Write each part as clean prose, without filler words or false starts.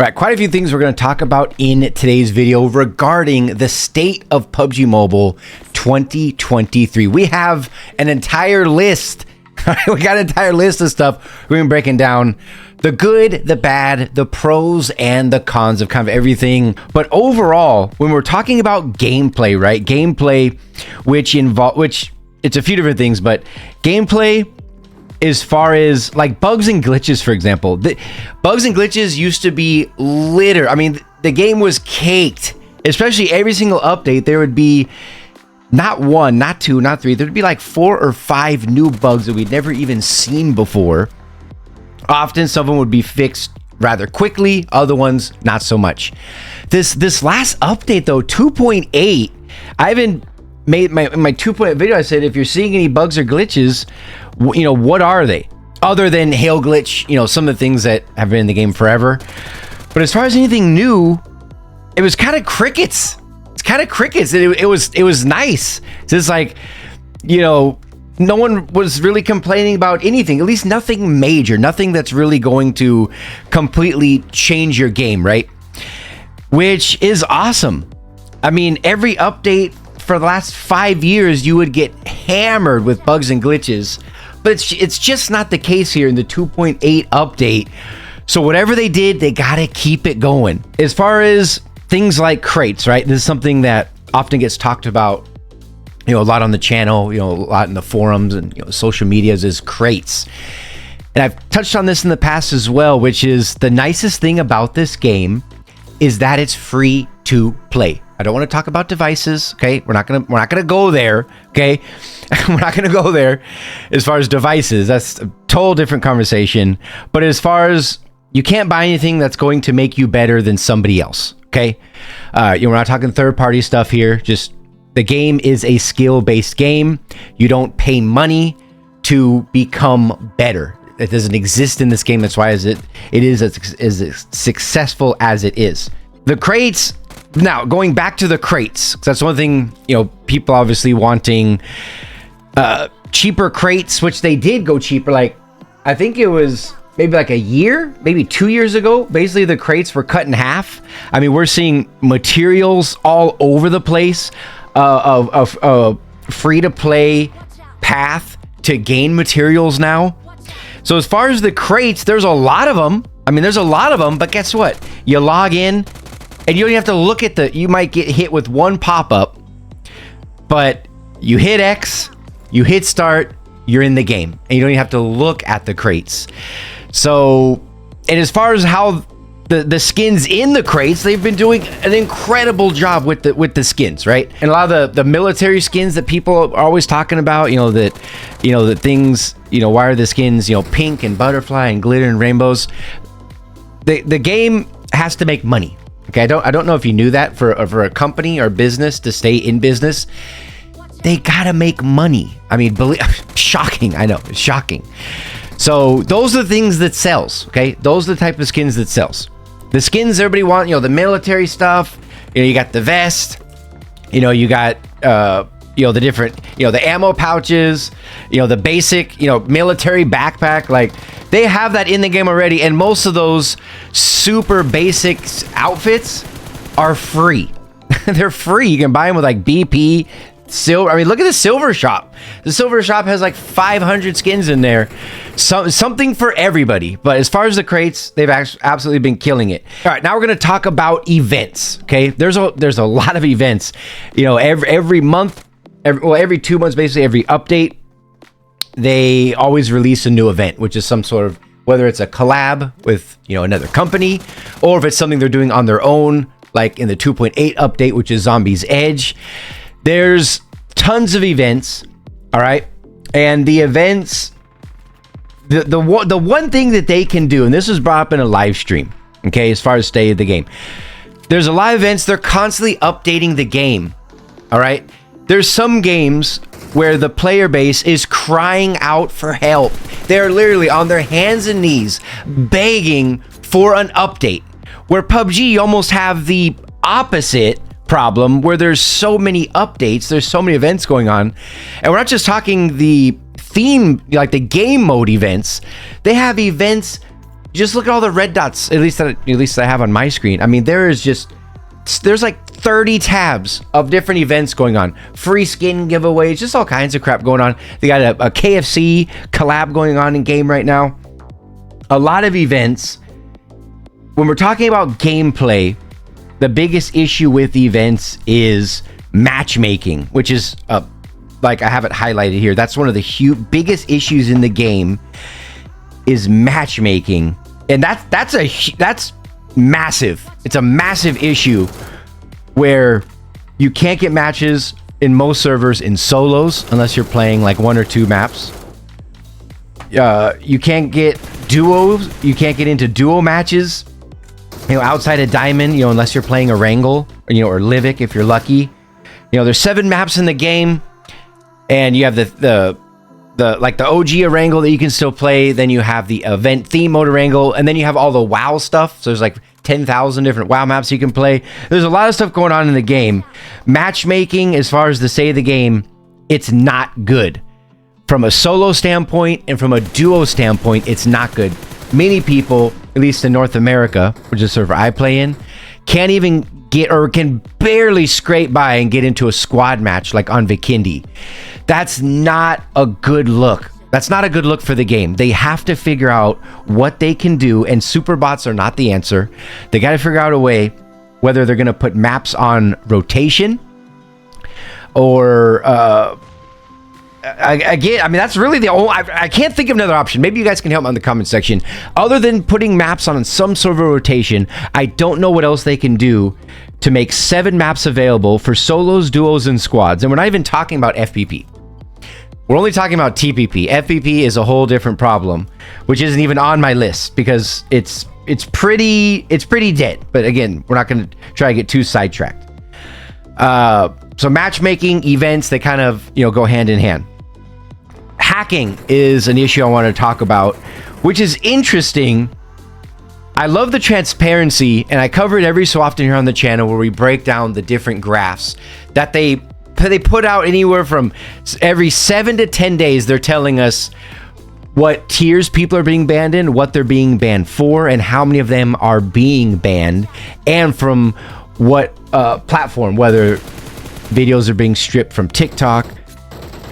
All right, quite a few things we're going to talk about in today's video regarding the state of PUBG Mobile 2023. We have an entire list. We got an entire list of stuff we're going to be breaking down. The good, the bad, the pros, and the cons of kind of everything. But overall, when we're talking about gameplay, right? Gameplay, which it's a few different things, but gameplay as far as like bugs and glitches, for example. The bugs and glitches used to be littered. I mean, the game was caked, especially every single update. There would be not one, not two, not three. There'd be like 4 or 5 new bugs that we'd never even seen before. Often some of them would be fixed rather quickly, other ones not so much. This last update though, 2.8, I haven't made my 2.8 video. I said, if you're seeing any bugs or glitches, you know, what are they? Other than hail glitch, you know, some of the things that have been in the game forever. But as far as anything new, it was kind of crickets. It's kind of crickets. It was nice. It's just like, you know, no one was really complaining about anything, at least nothing major, nothing that's really going to completely change your game, right? Which is awesome. I mean, every update for the last 5 years, you would get hammered with bugs and glitches, but it's just not the case here in the 2.8 update. So whatever they did, they gotta keep it going. As far as things like crates, right? This is something that often gets talked about, you know, a lot on the channel, you know, a lot in the forums and, you know, social medias, is crates. And I've touched on this in the past as well, which is the nicest thing about this game is that it's free to play. I don't want to talk about devices, okay? We're not gonna go there, okay? We're not gonna go there as far as devices. That's a total different conversation. But as far as, you can't buy anything that's going to make you better than somebody else, okay? You know, we're not talking third-party stuff here. Just the game is a skill-based game. You don't pay money to become better. It doesn't exist in this game. That's why it is as successful as it is. The crates. Now, going back to the crates, 'cause that's one thing, you know, people obviously wanting cheaper crates, which they did go cheaper. Like, I think it was maybe like a year, maybe 2 years ago. Basically, the crates were cut in half. I mean, we're seeing materials all over the place of free-to-play path to gain materials now. So as far as the crates, there's a lot of them. I mean, there's a lot of them, but guess what? You log in, and you don't even have to look at you might get hit with one pop-up, but you hit X, you hit start, you're in the game, and you don't even have to look at the crates. So, and as far as how the skins in the crates, they've been doing an incredible job with the skins, right? And a lot of the military skins that people are always talking about, the things, why are the skins, pink and butterfly and glitter and rainbows? The game has to make money. Okay, I don't know if you knew that for a company or business to stay in business, they gotta make money. I mean, shocking. I know, it's shocking. So those are the things that sells. Okay, those are the type of skins that sells. The skins everybody want, the military stuff. You got the vest. You got the different, the ammo pouches. The basic, military backpack. Like, they have that in the game already, and most of those super basic outfits are free. They're free. You can buy them with like BP, silver. I mean, look at the silver shop. The silver shop has like 500 skins in there. Something for everybody. But as far as the crates, they've absolutely been killing it. All right, now we're going to talk about events. Okay, there's a lot of events. Every month, every 2 months, basically every update, they always release a new event, which is some sort of, whether it's a collab with another company, or if it's something they're doing on their own, like in the 2.8 update, which is Zombies Edge. There's tons of events, all right? And the events, the one thing that they can do, and this was brought up in a live stream, okay, as far as state of the game. There's a lot of events, they're constantly updating the game, all right? There's some games where the player base is crying out for help. They're literally on their hands and knees begging for an update. Where PUBG, you almost have the opposite problem, where there's so many updates, there's so many events going on, and we're not just talking the theme, like the game mode events. They have events just look at all the red dots, at least I have on my screen. I mean, there's like 30 tabs of different events going on. Free skin giveaways, just all kinds of crap going on. They got a KFC collab going on in game right now. A lot of events. When we're talking about gameplay, the biggest issue with events is matchmaking, which is like I have it highlighted here. That's one of the biggest issues in the game is matchmaking, and that's massive. It's a massive issue where you can't get matches in most servers in solos unless you're playing like 1 or 2 maps. You can't get duos. You can't get into duo matches, outside of Diamond, unless you're playing a Wrangle, or Livik if you're lucky. There's 7 maps in the game, and you have the OG Wrangle that you can still play. Then you have the event theme mode Wrangle, and then you have all the WoW stuff. So there's like 10,000 different WoW maps you can play. There's a lot of stuff going on in the game. Matchmaking, as far as the state of the game, it's not good. From a solo standpoint and from a duo standpoint, it's not good. Many people, at least in North America, which is the server I play in, can't even get, or can barely scrape by and get into a squad match like on Vikindi. That's not a good look. That's not a good look for the game. They have to figure out what they can do, and super bots are not the answer. They got to figure out a way, whether they're going to put maps on rotation or again, I mean, that's really the only, I can't think of another option. Maybe you guys can help me in the comment section. Other than putting maps on some sort of rotation, I don't know what else they can do to make 7 maps available for solos, duos, and squads. And we're not even talking about FPP. We're only talking about TPP. FPP is a whole different problem, which isn't even on my list because it's pretty dead. But again, we're not going to try to get too sidetracked. So matchmaking, events, they kind of go hand in hand. Hacking is an issue I want to talk about, which is interesting. I love the transparency, and I cover it every so often here on the channel where we break down the different graphs that they put out. Anywhere from every 7 to 10 days, they're telling us what tiers people are being banned in, what they're being banned for, and how many of them are being banned, and from what platform, whether videos are being stripped from TikTok,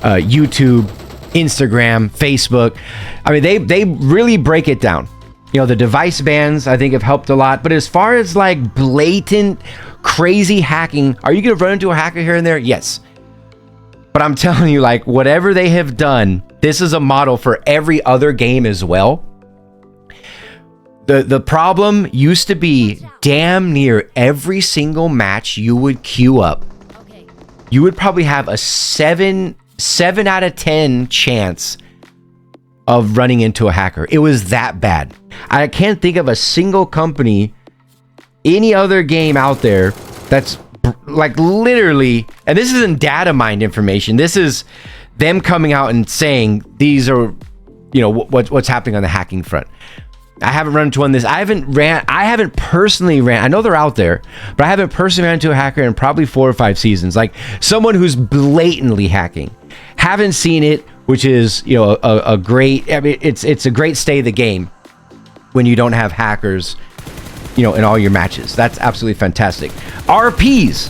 YouTube, Instagram, Facebook. I mean, they really break it down. The device bans, I think, have helped a lot. But as far as like blatant, crazy hacking, are you going to run into a hacker here and there? Yes. But I'm telling you, like, whatever they have done, this is a model for every other game as well. The problem used to be damn near every single match you would queue up, you would probably have a 7 out of 10 chance of running into a hacker. It was that bad. I can't think of a single company, any other game out there that's like literally, and this isn't data mined information. This is them coming out and saying these are, what's happening on the hacking front. I haven't run into one of this. I haven't personally ran. I know they're out there, but I haven't personally ran into a hacker in probably 4 or 5 seasons. Like someone who's blatantly hacking. Haven't seen it, which is a great. I mean, it's a great state of the game when you don't have hackers, in all your matches. That's absolutely fantastic. RPs.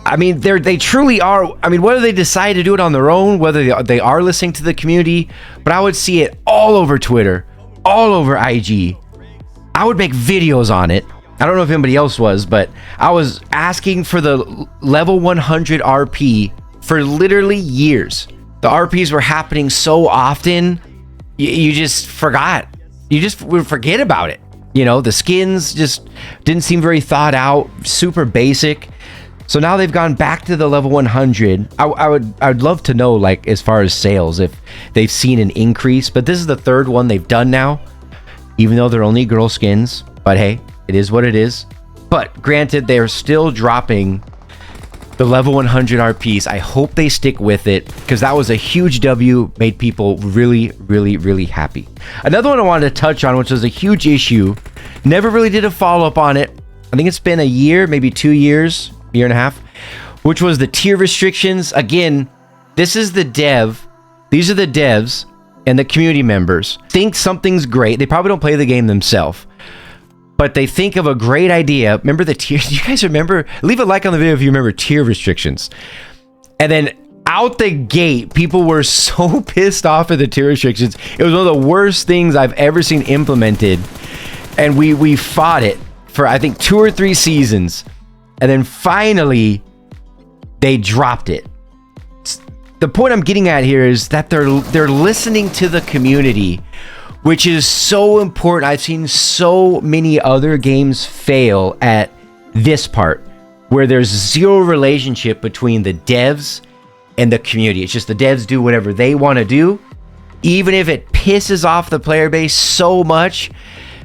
I mean, they truly are. I mean, whether they decide to do it on their own, whether they are listening to the community, but I would see it all over Twitter, all over IG. I would make videos on it. I don't know if anybody else was, but I was asking for the level 100 RP for literally years. The RPs were happening so often, you just forgot. You just would forget about it. The skins just didn't seem very thought out, super basic. So now they've gone back to the level 100. I would love to know, like, as far as sales, if they've seen an increase. But this is the 3rd one they've done now, even though they're only girl skins. But hey, it is what it is. But granted, they're still dropping the level 100 RPs. I hope they stick with it, because that was a huge W, made people really, really, really happy. Another one I wanted to touch on, which was a huge issue, never really did a follow-up on it. I think it's been a year, maybe 2 years, year and a half, which was the tier restrictions. Again, this is the dev. These are the devs and the community members think something's great. They probably don't play the game themselves, but they think of a great idea. Remember the tier? You guys remember? Leave a like on the video if you remember tier restrictions. And then out the gate, people were so pissed off at the tier restrictions. It was one of the worst things I've ever seen implemented. And we fought it for, I think, 2 or 3 seasons. And then finally, they dropped it. The point I'm getting at here is that they're listening to the community, which is so important. I've seen so many other games fail at this part, where there's zero relationship between the devs and the community. It's just the devs do whatever they want to do, even if it pisses off the player base so much.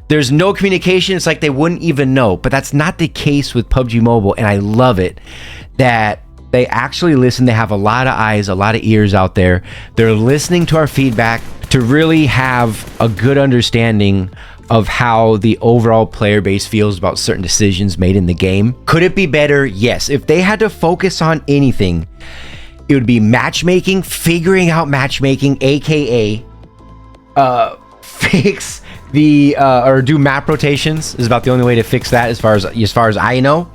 There's no communication. It's like they wouldn't even know. But that's not the case with PUBG Mobile, and I love it that they actually listen. They have a lot of eyes, a lot of ears out there. They're listening to our feedback to really have a good understanding of how the overall player base feels about certain decisions made in the game. Could it be better? Yes. If they had to focus on anything, it would be matchmaking, figuring out matchmaking, aka fix the or do map rotations is about the only way to fix that as far as I know.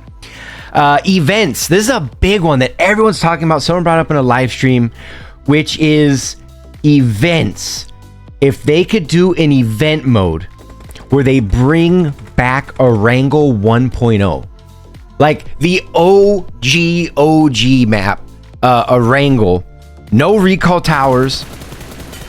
Events. This is a big one that everyone's talking about. Someone brought up in a live stream, which is events. If they could do an event mode where they bring back Erangel 1.0, like the OG map, Erangel, no recall towers,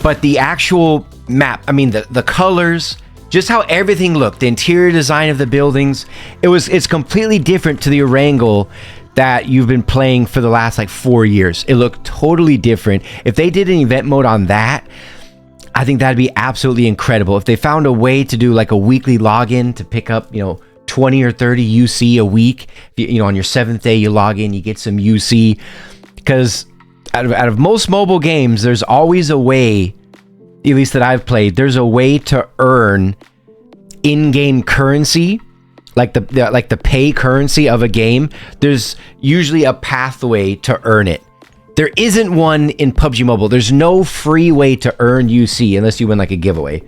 but the actual map, I mean the colors, just how everything looked, the interior design of the buildings, it's completely different to the Erangel that you've been playing for the last like 4 years. It looked totally different. If they did an event mode on that, I think that'd be absolutely incredible. If they found a way to do like a weekly login to pick up, 20 or 30 UC a week, on your 7th day you log in, you get some UC, because out of most mobile games, there's always a way, at least that I've played, there's a way to earn in-game currency, like the pay currency of a game. There's usually a pathway to earn it. There isn't one in PUBG Mobile. There's no free way to earn UC unless you win like a giveaway.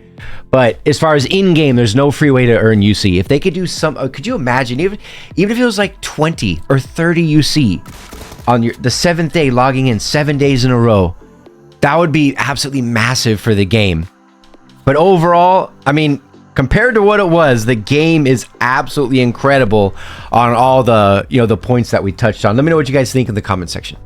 But as far as in-game, there's no free way to earn UC. If they could do could you imagine, even if it was like 20 or 30 UC on the 7th day, logging in 7 days in a row, that would be absolutely massive for the game. But overall, I mean, compared to what it was, the game is absolutely incredible on all the, the points that we touched on. Let me know what you guys think in the comment section.